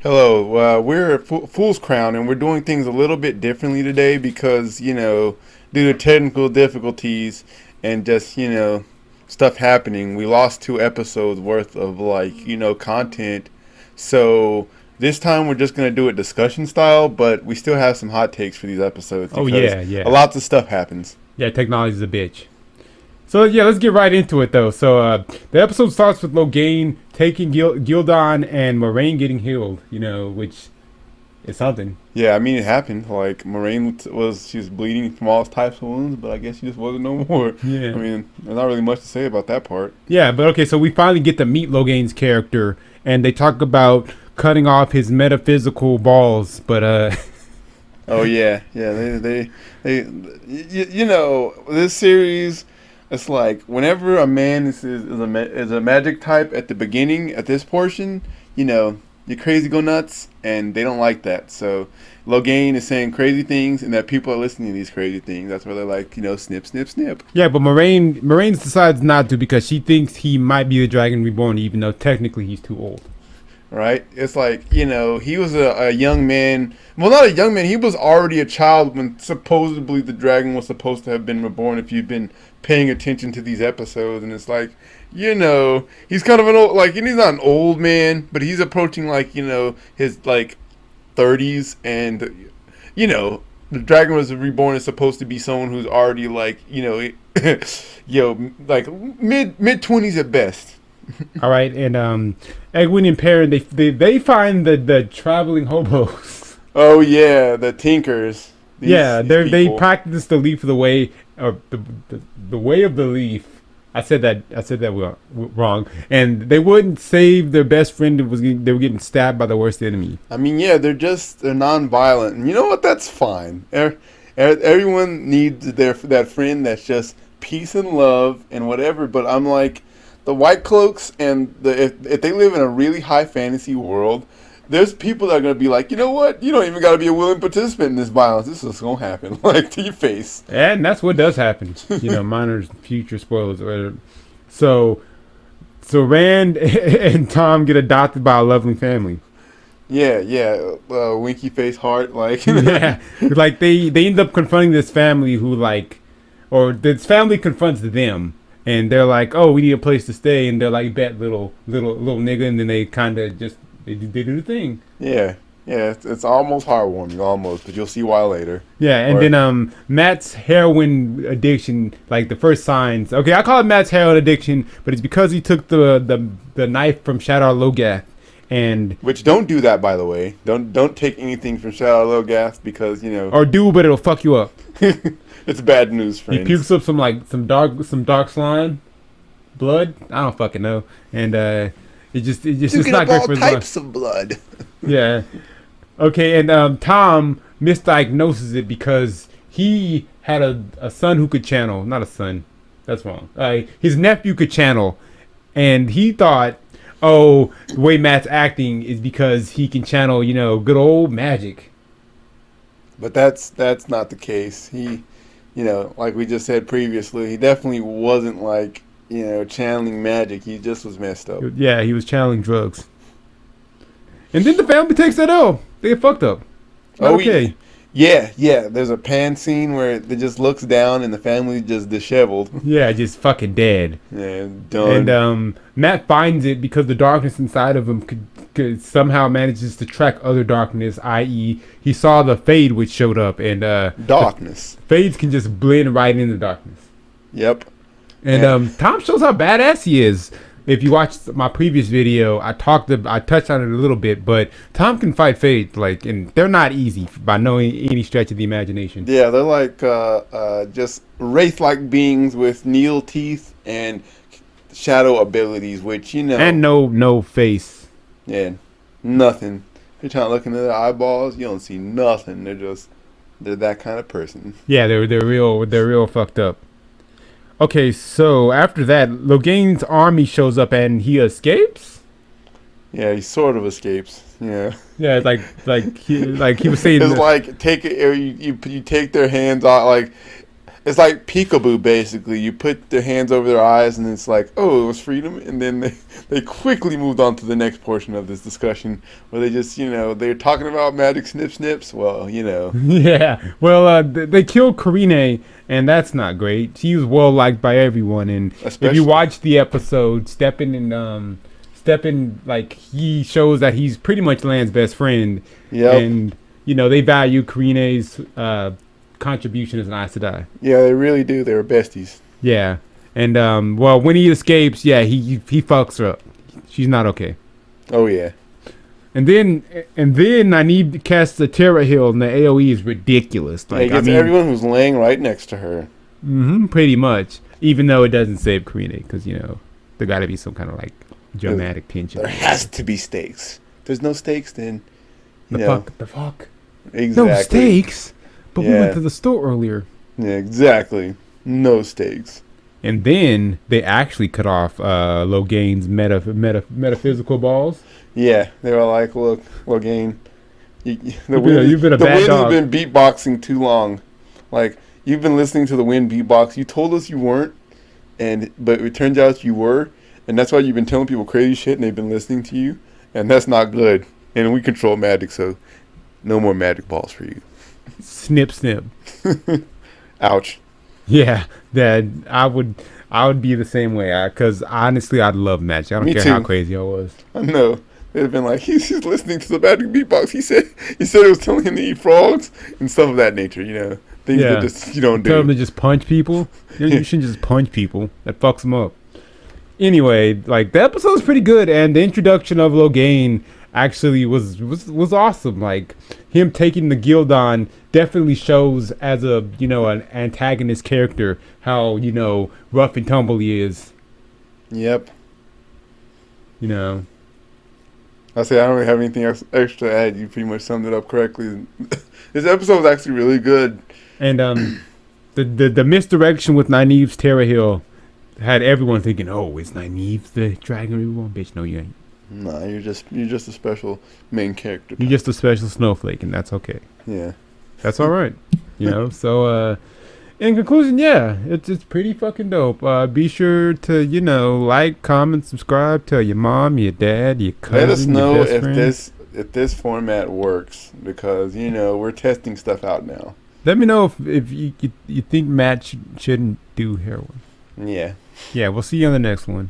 Hello, we're at Fool's Crown, and we're doing things a little bit differently today because, due to technical difficulties and just, stuff happening, we lost 2 episodes worth of, content. So this time we're just going to do it discussion style, but we still have some hot takes for these episodes Oh because yeah, a yeah, lots of stuff happens. yeah. Technology's a bitch. So yeah, let's get right into it though. So the episode starts with Logain taking Gildon and Moraine getting healed. Which is something. Yeah, I mean, it happened. Like, she was bleeding from all types of wounds, but I guess she just wasn't no more. Yeah, I mean, there's not really much to say about that part. yeah. But okay, so we finally get to meet Logain's character, and they talk about cutting off his metaphysical balls. But Oh yeah, yeah. This series. It's like whenever a man is a magic type at the beginning at this portion, you crazy go nuts, and they don't like that. So Logain is saying crazy things, and that people are listening to these crazy things. That's where they're like, snip, snip, snip. yeah, but Moraine decides not to because she thinks he might be the Dragon Reborn, even though technically he's too old. Right? It's like, he was a young man. Well, not a young man. He was already a child when supposedly the dragon was supposed to have been reborn if you've been paying attention to these episodes. And it's like, he's kind of an old, like, and he's not an old man, but he's approaching, like, his, like, 30s. And, the dragon was reborn is supposed to be someone who's already, like, like mid-20s at best. All right, and Egwene and Perrin they find the traveling hobos. Oh yeah, the Tinkers. They People. practice the leaf of the way, or the way of the leaf. I said that wrong, and they wouldn't save their best friend. They were getting stabbed by the worst enemy. I mean, yeah, they're non-violent, and you know what? That's fine. Everyone needs that friend that's just peace and love and whatever. But I'm like, the White Cloaks and if they live in a really high fantasy world, there's people that are gonna be like, you know what? You don't even gotta be a willing participant in this violence. This is gonna happen, like to your face. And that's what does happen. Minor future spoilers or whatever. So Rand and Tom get adopted by a lovely family. Yeah, yeah. Winky face heart, like. Yeah, like they end up confronting this family or this family confronts them. And they're like, "Oh, we need a place to stay," and they're like, "Bet, little nigga," and then they kind of just they do the thing. Yeah, yeah, it's almost heartwarming, but you'll see why later. Yeah, and then Matt's heroin addiction, like the first signs. Okay, I call it Matt's heroin addiction, but it's because he took the knife from Shadar Logath, and which don't do that, by the way. Don't take anything from Shadar Logath because or do, but it'll fuck you up. It's bad news, friends. He pukes up some dark slime, blood. I don't fucking know, and it's not good for his life. Types of blood. Yeah. Okay, and Tom misdiagnoses it because he had a son who could channel. Not a son. That's wrong. His nephew could channel, and he thought, oh, the way Matt's acting is because he can channel, good old magic. But that's not the case. He, like we just said previously, he definitely wasn't like, channeling magic. He just was messed up. Yeah, he was channeling drugs. And then the family takes that L. They get fucked up. Okay. Yeah. There's a pan scene where it just looks down and the family just disheveled. Yeah, just fucking dead. Yeah, done. And Matt finds it because the darkness inside of him could somehow manages to track other darkness, i.e., he saw the Fade which showed up, and darkness. Fades can just blend right into darkness. Yep. And Tom shows how badass he is. If you watched my previous video, I touched on it a little bit, but Tom can fight Fade, and they're not easy by any stretch of the imagination. Yeah, they're like just wraith-like beings with needle teeth and shadow abilities, which and no face. Yeah, nothing. You're trying to look into their eyeballs, you don't see nothing. They're that kind of person. Yeah, they're real fucked up. Okay, so after that, Logain's army shows up and he escapes. Yeah, he sort of escapes. Yeah. Yeah, like he was saying. It's like take it. You take their hands off. Like It's like peekaboo, basically. You put their hands over their eyes, and it's like, oh, it was freedom. And then they quickly moved on to the next portion of this discussion, where they just, they're talking about magic snips. Well, Yeah. Well, they killed Karine, and that's not great. She was well liked by everyone, and if Especially- you watch the episode, Steppen, like, he shows that he's pretty much Lan's best friend. Yep. And they value Karine's contribution as an Aes Sedai. Yeah, they really do. They were besties. Yeah. And well, when he escapes, yeah, he fucks her up. She's not okay. Oh yeah. And then I need to cast the Terra Hill, and the AOE is ridiculous. Yeah, it gets everyone who's laying right next to her. Pretty much. Even though it doesn't save Karine, because there got to be some kind of like dramatic tension. There has to be stakes. If there's no stakes, then The fuck. Exactly. No stakes. But we Yeah. went to the store earlier. Yeah, exactly. No stakes. And then they actually cut off Logain's metaphysical balls. Yeah, they were like, look, Logain, You've been a the bad wind dog. has been beatboxing too long. Like, you've been listening to the wind beatbox. You told us you weren't, but it turns out you were, and that's why you've been telling people crazy shit, and they've been listening to you, and that's not good. And we control magic, so no more magic balls for you. Snip, snip. Ouch. Yeah, that I would be the same way. Because honestly, I'd love magic. I don't Me care too. how crazy I was. I know. They'd have been like, he's listening to the magic beatbox. He said it was telling him to eat frogs and stuff of that nature, Things Yeah. that just you don't Tell them do. to just punch people. You shouldn't just punch people. That fucks them up. Anyway, like the episode's pretty good, and the introduction of Logain actually was awesome. Like him taking the guild on definitely shows as an antagonist character how rough and tumble he is. Yep. I say I don't really have anything else extra to add. You pretty much summed it up correctly. This episode was actually really good. And the misdirection with Nynaeve's Terra Hill had everyone thinking, "Oh, is Nynaeve the Dragon Reborn?" Bitch, no, you ain't. Nah, you're just a special main character. You're just a special snowflake, and that's okay. Yeah. That's all right. So in conclusion, yeah, it's pretty fucking dope. Be sure to like, comment, subscribe, tell your mom, your dad, your cousin, Let us know your best if friend. this format works, because we're testing stuff out now. Let me know if you think Matt shouldn't do heroin. Yeah. Yeah, we'll see you on the next one.